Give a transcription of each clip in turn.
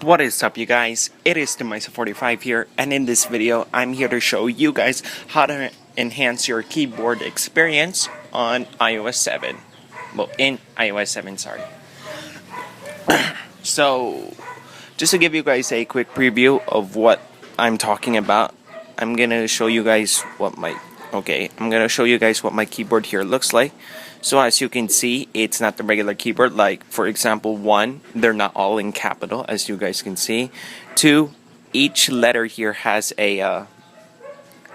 What is up, you guys? It is the Mysa45 here, and in this video I'm here to show you guys how to enhance your keyboard experience on iOS 7. Well, in iOS 7, sorry. So, just to give you guys a quick preview of what I'm talking about, I'm gonna show you guys what my keyboard here looks like. So as you can see, it's not the regular keyboard. Like, for example, 1, they're not all in capital, as you guys can see. 2, each letter here has a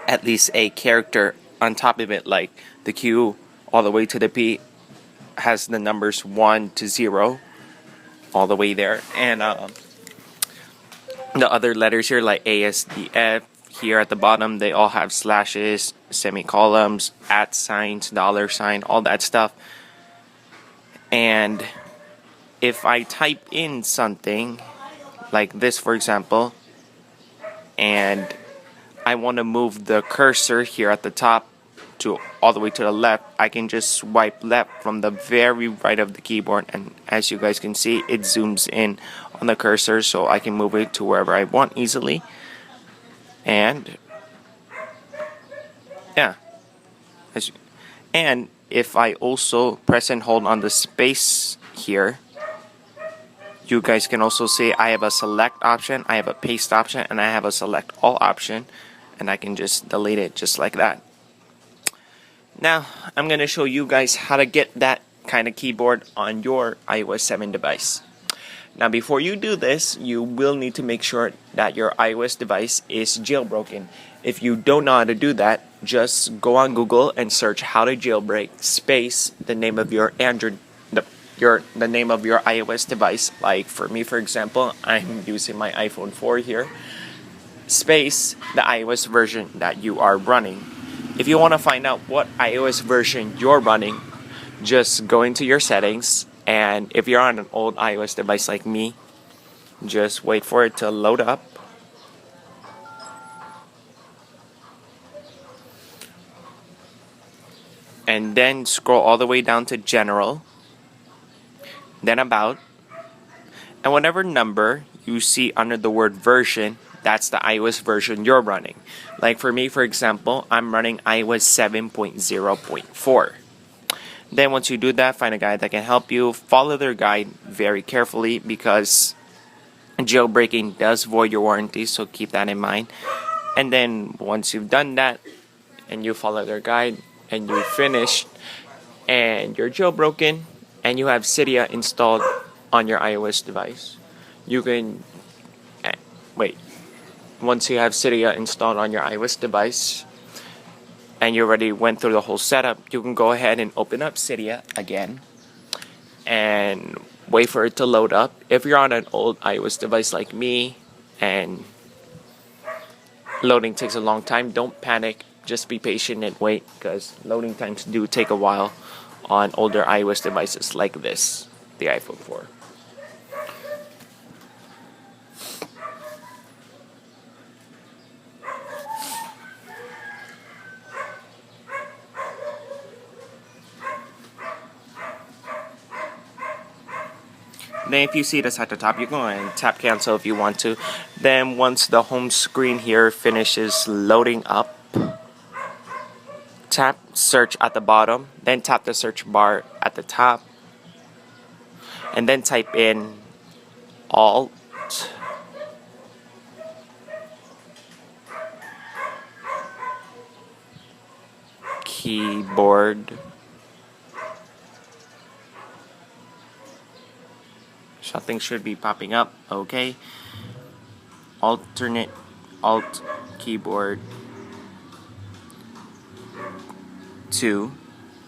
at least a character on top of it, like the Q all the way to the P has the numbers 1 to 0 all the way there, and the other letters here, like A, S, D, F, here at the bottom, they all have slashes, semicolons, @ signs, $sign, all that stuff. And if I type in something like this, for example, and I want to move the cursor here at the top to all the way to the left, I can just swipe left from the very right of the keyboard, and as you guys can see, it zooms in on the cursor so I can move it to wherever I want easily. And yeah, and if I also press and hold on the space here, you guys can also see I have a select option, I have a paste option, and I have a select all option, and I can just delete it just like that. Now I'm going to show you guys how to get that kind of keyboard on your iOS 7 device. Now before you do this, you will need to make sure that your iOS device is jailbroken. If you don't know how to do that, just go on Google and search how to jailbreak space the name of your Android, the name of your iOS device. Like for me, for example, I'm using my iPhone 4 here. Space the iOS version that you are running. If you want to find out what iOS version you're running, just go into your settings, and if you're on an old iOS device like me, just wait for it to load up. And then scroll all the way down to General, then About, and whatever number you see under the word version, that's the iOS version you're running. Like for me, for example, I'm running iOS 7.0.4. Then once you do that, find a guide that can help you. Follow their guide very carefully because jailbreaking does void your warranty, so keep that in mind. And then once you've done that and you follow their guide and you're finished and you're jailbroken and you have Cydia installed on your iOS device, you can once you have Cydia installed on your iOS device and you already went through the whole setup, you can go ahead and open up Cydia again and wait for it to load up. If you're on an old iOS device like me and loading takes a long time, don't panic. Just be patient and wait, because loading times do take a while on older iOS devices like this, the iPhone 4. Then if you see this at the top, you can go ahead and tap cancel if you want to. Then once the home screen here finishes loading up, tap search at the bottom, then tap the search bar at the top, and then type in Alt keyboard. Something should be popping up. Okay. Alternate Alt keyboard 2.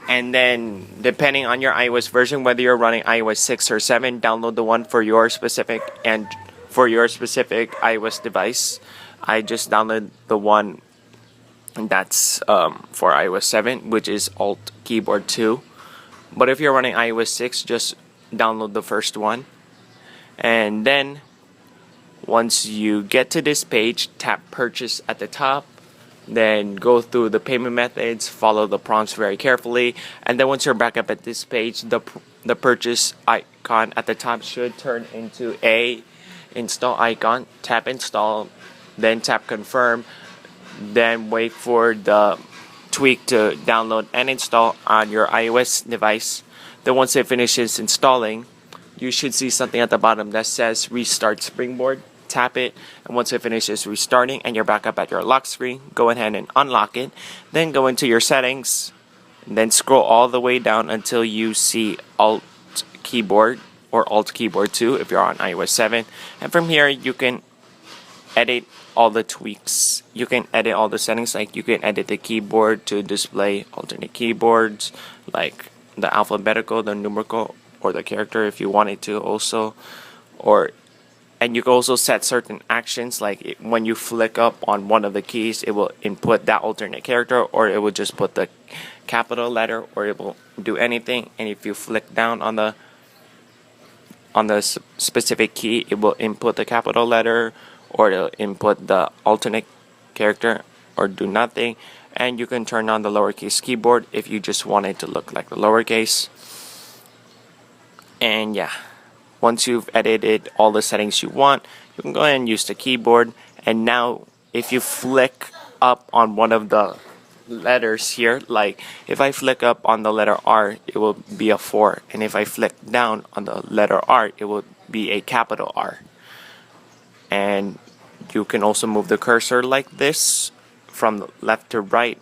And then depending on your iOS version, whether you're running iOS 6 or 7, download the one for your specific iOS device. I just downloaded the one that's for iOS 7, which is Alt keyboard 2. But if you're running iOS 6, just download the first one. And then once you get to this page, tap purchase at the top, then go through the payment methods, follow the prompts very carefully, and then once you're back up at this page, the purchase icon at the top should turn into a install icon, tap install, then tap confirm, then wait for the tweak to download and install on your iOS device. Then once it finishes installing, you should see something at the bottom that says restart Springboard. Tap it, and once it finishes restarting and you're back up at your lock screen, go ahead and unlock it. Then go into your settings, and then scroll all the way down until you see Alt Keyboard or Alt Keyboard 2 if you're on iOS 7. And from here you can edit all the tweaks. You can edit all the settings, like you can edit the keyboard to display alternate keyboards, like the alphabetical, the numerical, or the character if you wanted to also. And you can also set certain actions, like when you flick up on one of the keys, it will input that alternate character, or it will just put the capital letter, or it will do anything. And if you flick down on the specific key, it will input the capital letter, or it'll input the alternate character, or do nothing. And you can turn on the lowercase keyboard if you just want it to look like the lowercase. And yeah, once you've edited all the settings you want, you can go ahead and use the keyboard. And now if you flick up on one of the letters here, like if I flick up on the letter R, it will be a 4, and if I flick down on the letter R, it will be a capital R. And you can also move the cursor like this from left to right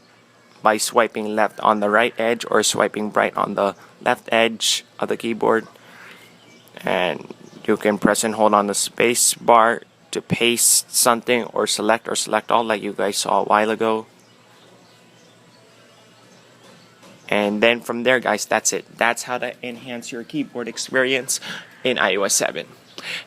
by swiping left on the right edge or swiping right on the left edge of the keyboard. And you can press and hold on the space bar to paste something or select all, like you guys saw a while ago. And then from there, guys, that's it. That's how to enhance your keyboard experience in iOS 7.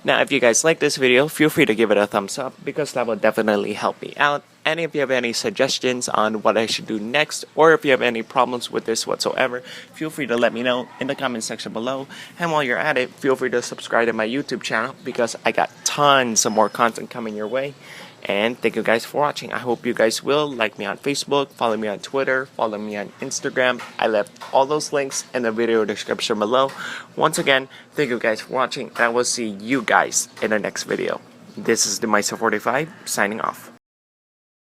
Now, if you guys like this video, feel free to give it a thumbs up, because that will definitely help me out. And if you have any suggestions on what I should do next, or if you have any problems with this whatsoever, feel free to let me know in the comment section below. And while you're at it, feel free to subscribe to my YouTube channel, because I got tons of more content coming your way. And thank you guys for watching. I hope you guys will like me on Facebook, follow me on Twitter, follow me on Instagram. I left all those links in the video description below. Once again, thank you guys for watching, and I will see you guys in the next video. This is the Meister45 signing off.